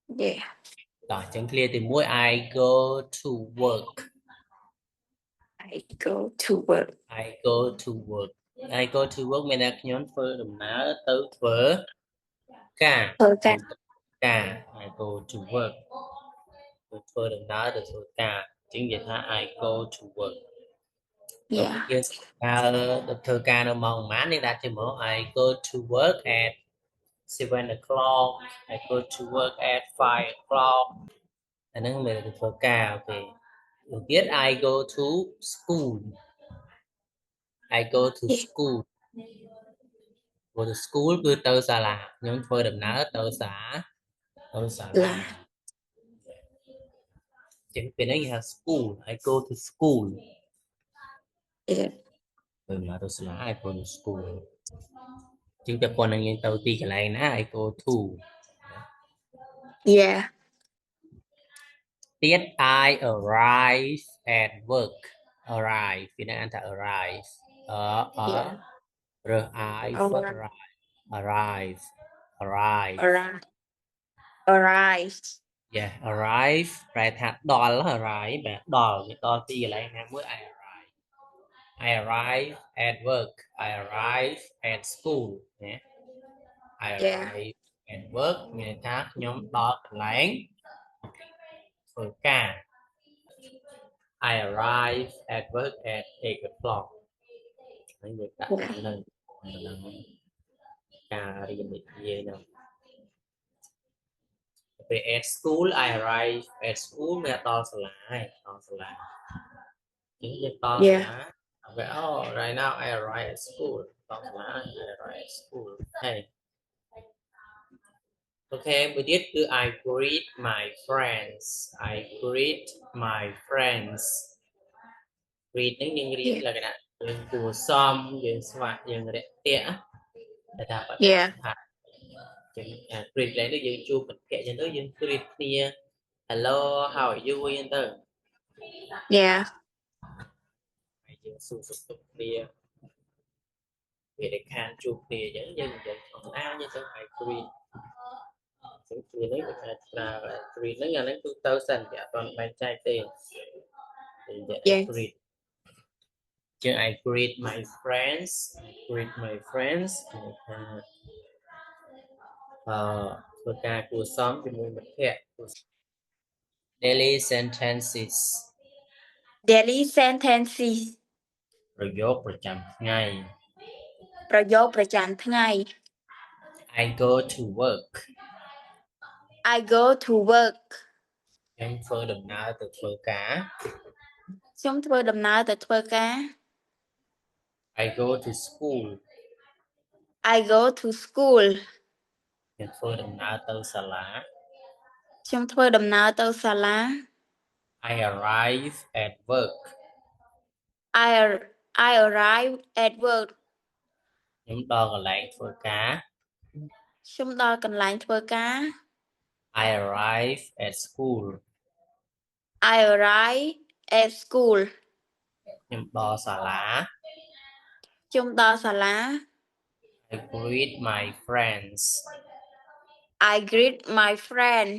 Yeah. Rồi chẳng clear thì mỗi I go to work. I go to work. I go to work. I go to work mình là nhóm phơ đùm ná tới phở cả. Okay. Cả. I go to work. Phơ đùm ná tới phở cả. Chính dịch ha I go to work. Rồi Yeah. bây giờ thơ ca nó mong má nên đã cho mở I go to work at 7 o'clock. I go to work at 5 o'clock. Anh nói mình là thơ ca, ok. Đầu tiên I go to school. I go to Yeah. school. Go to school cứ tới xã là nhưng phơi đầm ná tới xã Là. là chính quyền ấy là school. I go to school. Yeah. Đầm ná tới xã là I go to school. Chính tập quan những đầu tiên cái này ná I go to. Yeah. Did I arrive at work? Arrive vì năng ta arrive Yeah. arrive Alright. arrive arrive Alright. Alright. yeah arrive แปลថាដល់ arrive แบบដល់វាដល់ទីកន្លែងណាមួយ I arrive at work I arrive at school ណា I Yeah. arrive at work មានន័យថាខ្ញុំដល់កន្លែងធ្វើការ I arrive at work at 8 o'clock ហើយយើងដាក់ Yeah. នៅក្នុងការរៀននិយាយនោះពេល at school I arrive at school មានដល់សាលាហើយដល់សាលាជាងយើងដល់សា Yeah. លា okay oh right now I arrive at school ដល់សាលា I arrive at school hey okay មួយទៀតគឺ I greet my friends I greet my friends greet នេះយើងរៀន Yeah. លក្ខណៈយើងគួរសមយើងស្វាគមន៍យើងរាក់ទាក់តែថាបដិស Yeah. ណ្ឋានចឹង greet ឡើងទៅយើងជួបមិត្តភក្តិចឹងទៅយើង greet គ្នា hello how are you ចឹងទៅ Yeah. ហើយយើងសួរសុខទុក្ខគ្នាវាដែលខានជួបគ្នាចឹងយើងនិយាយធម្មតាចឹងទៅ I greet ចឹងគ្រានេះវាថាប្រើ greet ហ្នឹងអាហ្នឹងទូទៅសិនតែអត់ទាន់បែងចែកទេនិយាយ I Yeah. greet ចឹង I greet my friends I greet my friends គឺថាធ្វើការគួរសមជាមួយមិត្តភក្តិ daily sentences Daily sentences ប្រយោគប្រចាំថ្ងៃ ប្រយោគប្រចាំថ្ងៃ I go to work I go to work ខ្ញុំធ្វើដំណើរទៅធ្វើការ ខ្ញុំធ្វើដំណើរទៅធ្វើការ I go to school I go to school ខ្ញុំធ្វើដំណើរទៅសាលា ខ្ញុំធ្វើដំណើរទៅសាលា I arrive at work I arrive at work ខ្ញុំដល់កន្លែងធ្វើការ ខ្ញុំដល់កន្លែងធ្វើការ I arrive at school I arrive at school ខ្ញុំដល់សាលា ខ្ញុំដល់សាលា I greet my friends I greet my friend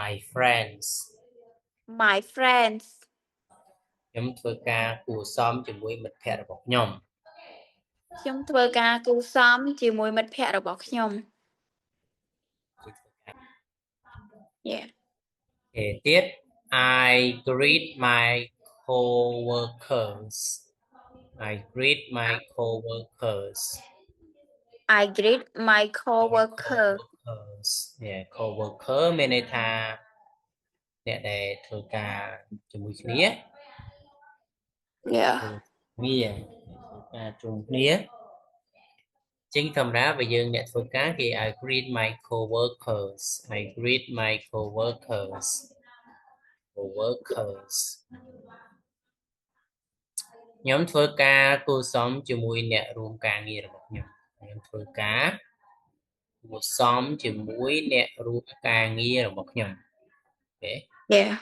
my friends my friends ខ្ញុំធ្វើការគួរសមជាមួយមិត្តភ័ក្តិរបស់ខ្ញុំ ខ្ញុំធ្វើការគូសំជាមួយមិត្តភ័ក្តិរបស់ខ្ញុំ Yeah គេទៀត I greet my coworkers I greet my coworkers I greet my coworker coworkers yeah coworker មានន័យថាអ្នកដែលធ្វើការជាមួយគ្នា Yeah ងារធ្វើការជុំគ្នាចេញធម្មតាបើយើងអ្នកធ្វើការគេ I greet my coworkers I greet my coworkers coworkers ខ្ញុំធ្វើការគួរសមជាមួយអ្នករួមការងាររបស់ខ្ញុំធ្វើការគួរសមជាមួយអ្នករួមការងាររបស់ខ្ញុំអូខេ Yeah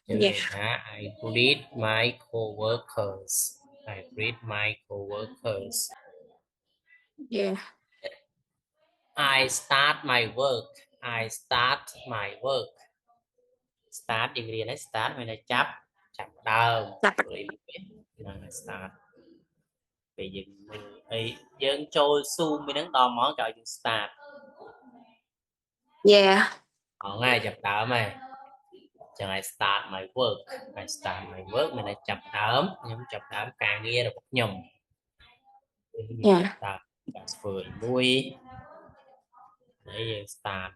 ចឹង Yeah គេថា I greet my coworkers I greet my coworkers Yeah I start my work I start my work start យើងរៀនហើយ start មានន័យចាប់ដើម start ពេលយើងមើលអីយើងចូល Zoom ហ្នឹងដល់ម៉ោងគេឲ្យយើង start Yeah ថ្ងៃចាប់ដើមហើយចឹង I start my work មានន័យចាប់ដើមខ្ញុំចាប់ដើមការងាររបស់ខ្ញុំ Yeah ការធ្វើមួយហើយយើង start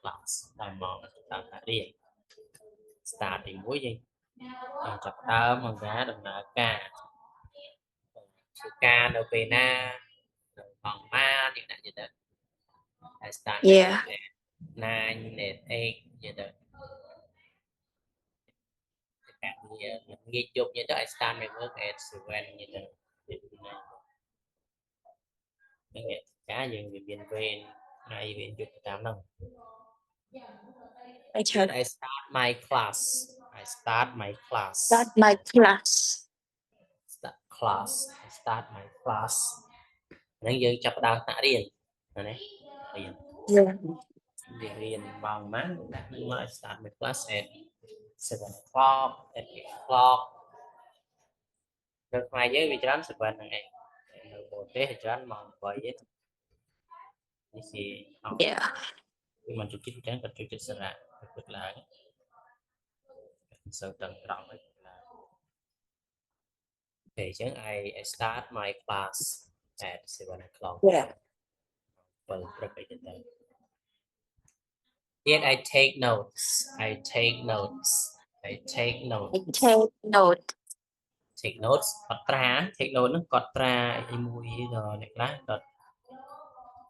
class ដល់ម៉ោងដល់ការរៀន start ទី1យើងចាប់ដើមអង្គការដំណើរការធ្វើការនៅពេលណានៅម៉ោងម៉ានយើងដាក់ទៅ I start Yeah 9 at 8យើងទៅការងារងាយយប់យើងទៅ I start my work at 7យើងទៅហ្នឹងការយើងវាមានវេនថ្ងៃវេនយប់តាមហ្នឹង I start my class start my class start my class ហ្នឹងយើងចាប់ផ្ដើមថ្នាក់រៀនណារៀន រៀនម៉ោងម៉ានដាក់នឹងមក I start my class at 7 o'clock at 8 o'clock នៅខ្មែរយើងវាច្រើន7ហ្នឹងឯងនៅប្រទេសច្រើនម៉ោង8ទេនេះជា Yeah វាមិនជិតចឹងក៏ជិតសារៈពិតឡើងសូវតឹងត្រង់ហើយពេលចឹង I start my class at 7 o'clock Yeah 7ព្រឹកអីទៅទៀត I take notes take note take note កត់ត្រា take note ហ្នឹងកត់ត្រាអីមួយដល់អ្នកខ្លះគាត់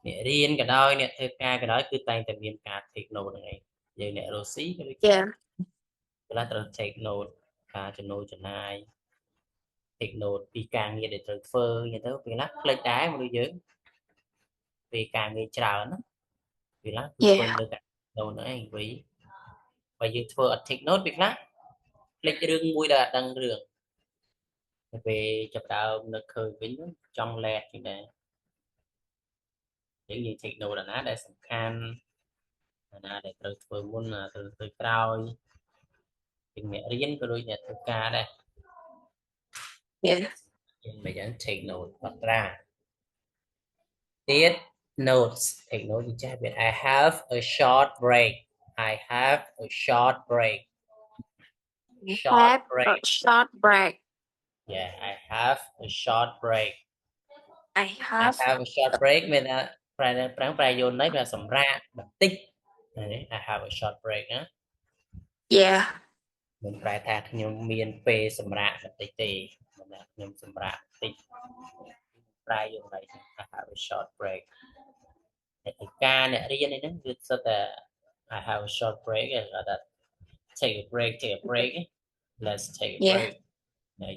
អ្នករៀនក៏ដោយអ្នកធ្វើការក៏ដោយគឺតែងតែមានការ take note ហ្នឹងឯងយើងអ្នករស់ស៊ីក៏ដូចជាខ្លះត្រូវ take note ការចំណូលចំណាយ take note ពីការងារដែលត្រូវធ្វើអញ្ចឹងទៅពេលណាផ្លេចដែរមនុស្សយើងពេលការងារច្រើនណាពេលណាគឺពេញលើការ note ហ្នឹងឯងវិញបើយើងធ្វើអត់ take note ពេលខ្លះផ្លេចរឿងមួយដែលអត់ដឹងរឿងពេលចាប់ដើមនឹកឃើញវិញចង់ឡែកជាងដែរយើង take note ណាដែលសំខាន់ណាដែលត្រូវធ្វើមុនត្រូវធ្វើក្រោយទាំងអ្នករៀនក៏ដូចអ្នកធ្វើការដែរ Yeah យើងមិនយ៉ាង take note កត់ត្រាទៀត notes take note ចេះវា I have a short break yeah I have a short break I have a short breakមានប្រែយល់ន័យវាសម្រាប់បន្តិច I have a short break ណា Yeah មិនប្រែថាខ្ញុំមានពេលសម្រាប់បន្តិចទេខ្ញុំសម្រាប់បន្តិចប្រែយល់ន័យ I have a short break ការអ្នករៀននេះហ្នឹងគឺសិតតែ I have a short break គេថា take a break let's take a break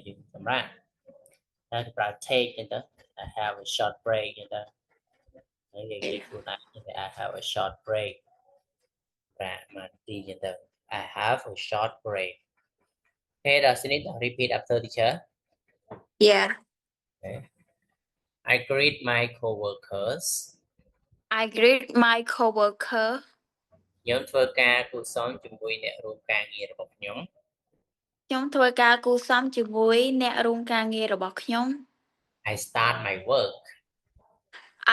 យើងសម្រាប់តែប្រើ take ទៅ I have a short break ទៅហើយនិយាយខ្លួនឯង I have a short break ប្រាក់មកទីទៅ I have a short break okay does it repeat after teacher Yeah okay I greet my coworkers ខ្ញុំធ្វើការគួរសមជាមួយអ្នករួមការងាររបស់ខ្ញុំ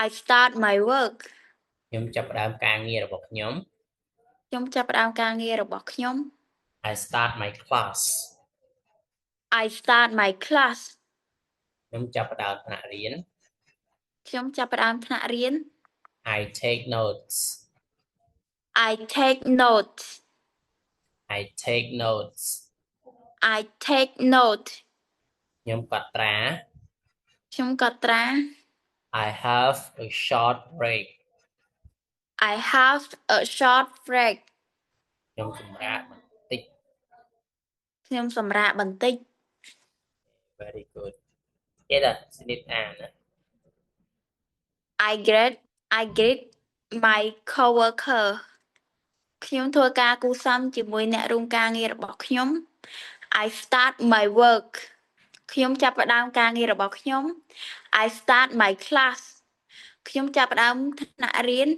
I start my work ខ្ញុំចាប់ផ្ដើមការងាររបស់ខ្ញុំ I start my class ខ្ញុំចាប់ផ្ដើមថ្នាក់រៀន I take notes ខ្ញុំកត់ត្រា I have a short break ខ្ញុំសម្រាប់បន្តិច very good ទៀតស្និតអាន I greet my coworker ខ្ញុំធ្វើការគូរសមជាមួយអ្នករួមការងាររបស់ខ្ញុំ I start my work ខ្ញុំចាប់ផ្ដើមការងាររបស់ខ្ញុំ I start my class ខ្ញុំចាប់ផ្ដើមថ្នាក់រៀន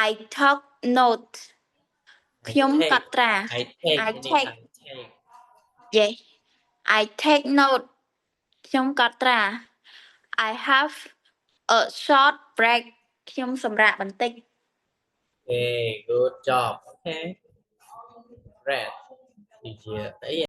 I took note ខ្ញុំកត់ត្រា I take I take I take yes I take note ខ្ញុំកត់ត្រា I have a short break ខ្ញុំសម្រាកបន្តិច okay good job okay red ជា